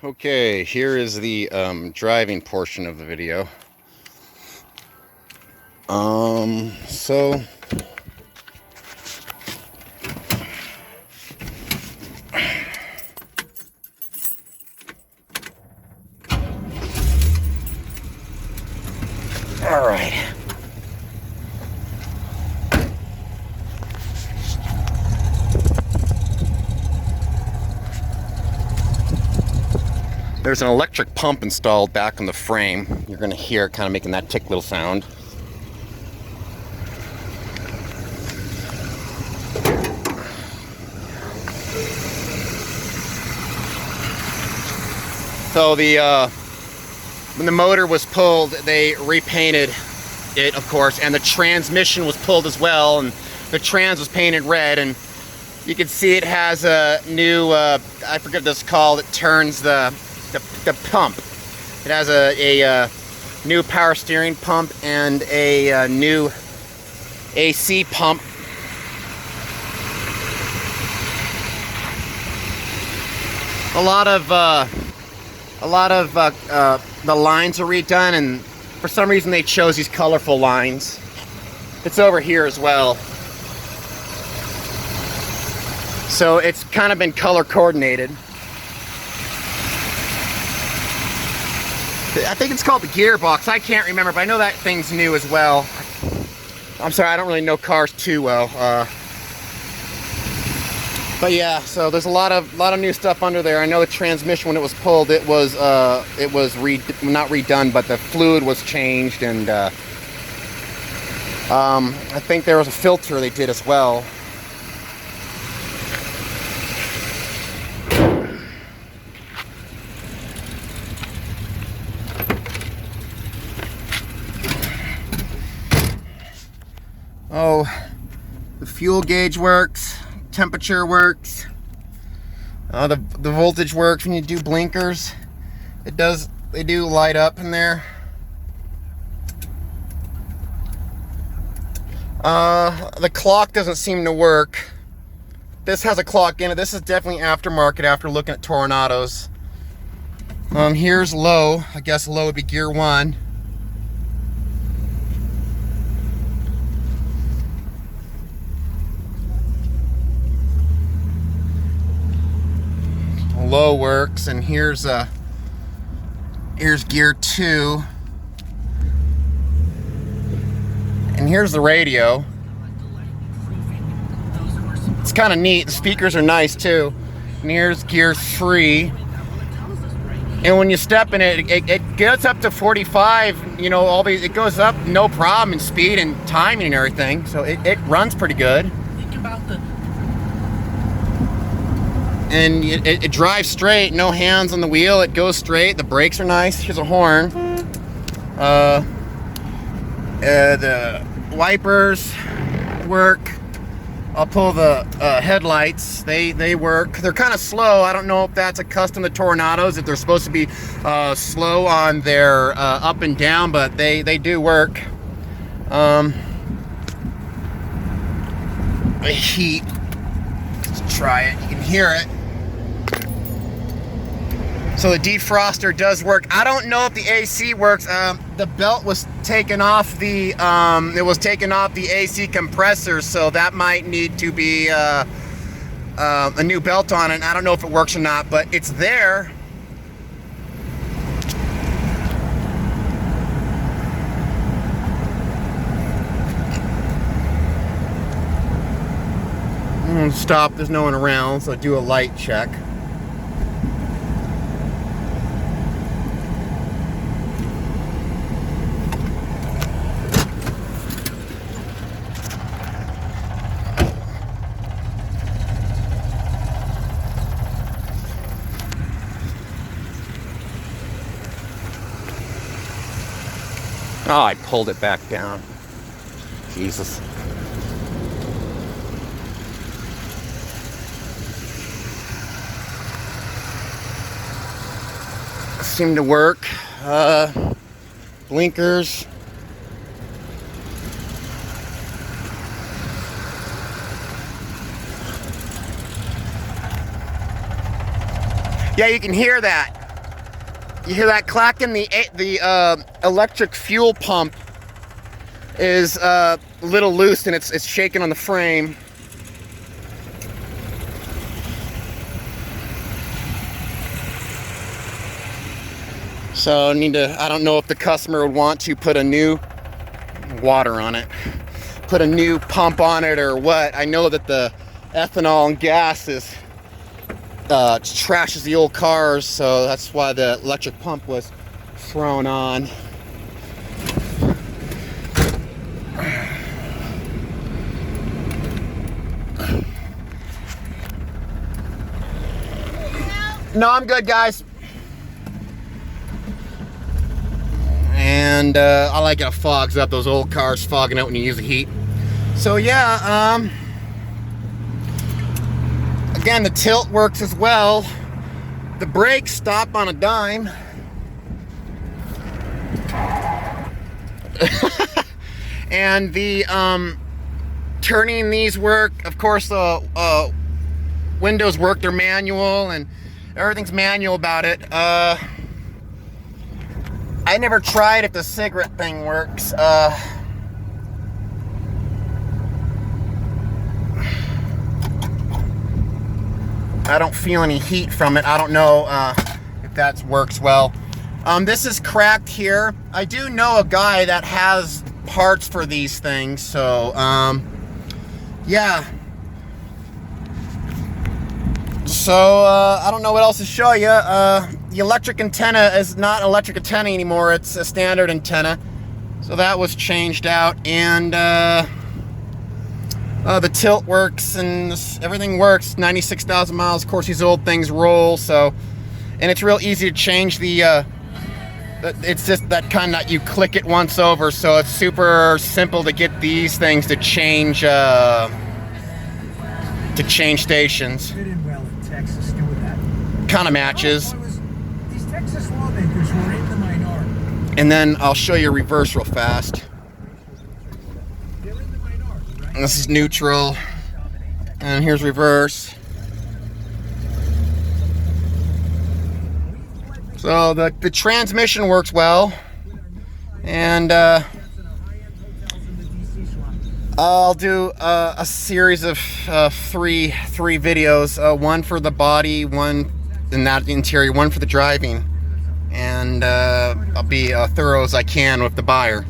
Okay, here is the driving portion of the video. So all right. There's an electric pump installed back on the frame. You're going to hear it kind of making that tick little sound. So when the motor was pulled, they repainted it, of course, and the transmission was pulled as well, and the trans was painted red, and you can see it has a new, I forget what it's called, it turns the pump. It has a new power steering pump and a new AC pump. A lot of the lines are redone, and for some reason they chose these colorful lines. It's over here as well. So it's kind of been color coordinated. I think it's called the gearbox. I can't remember, but I know that thing's new as well. I'm sorry, I don't really know cars too well. But yeah, so there's a lot of new stuff under there. I know the transmission, when it was pulled, it was not redone, but the fluid was changed, and I think there was a filter they did as well. Oh, the fuel gauge works, temperature works, the voltage works when you do blinkers. They do light up in there. The clock doesn't seem to work. This has a clock in it. This is definitely aftermarket after looking at Toronados. Here's low. I guess low would be gear 1. Low works, and here's gear 2, and here's the radio. It's kind of neat. The speakers are nice too. And here's gear 3, and when you step in it, it gets up to 45. You know, it goes up no problem in speed and timing and everything. So it runs pretty good. Think about the. And it drives straight, no hands on the wheel. It goes straight. The brakes are nice. Here's a horn. The wipers work. I'll pull the headlights. They work. They're kind of slow. I don't know if that's a custom to Toronados, if they're supposed to be slow on their up and down, but they do work. The heat. Let's try it. You can hear it. So the defroster does work. I don't know if the AC works. The belt was taken off the AC compressor, so that might need to be a new belt on it. I don't know if it works or not, but it's there. I'm gonna stop. There's no one around, so I do a light check. Oh, I pulled it back down. Jesus. Seem to work. Blinkers. Yeah, you can hear that. You hear that clacking? The electric fuel pump is a little loose and it's shaking on the frame. So I don't know if the customer would want to put a new water on it, put a new pump on it or what. I know that the ethanol and gas trashes the old cars, so that's why the electric pump was thrown on. No, I'm good, guys. And I like it fogs up, those old cars fogging out when you use the heat. So yeah, again, the tilt works as well. The brakes stop on a dime. And the turning these work. Of course, the windows work. They're manual and everything's manual about it. I never tried if the cigarette thing works. I don't feel any heat from it. I don't know if that works well. This is cracked here. I do know a guy that has parts for these things, so yeah. So I don't know what else to show you. The electric antenna is not electric antenna anymore. It's a standard antenna. So that was changed out, and the tilt works and everything works. 96,000 miles. Of course, these old things roll. So, and it's real easy to change the. It's just that kind that you click it once over. So it's super simple to get these things to change stations. Fit in well in Texas doing that. Kind of matches. These Texas lawmakers were in the minority. And then I'll show you reverse real fast. They're in the minority, right? And this is neutral. And here's reverse. So the transmission works well. And I'll do a series of three videos. One for the body, one in that interior, one for the driving. And I'll be thorough as I can with the buyer.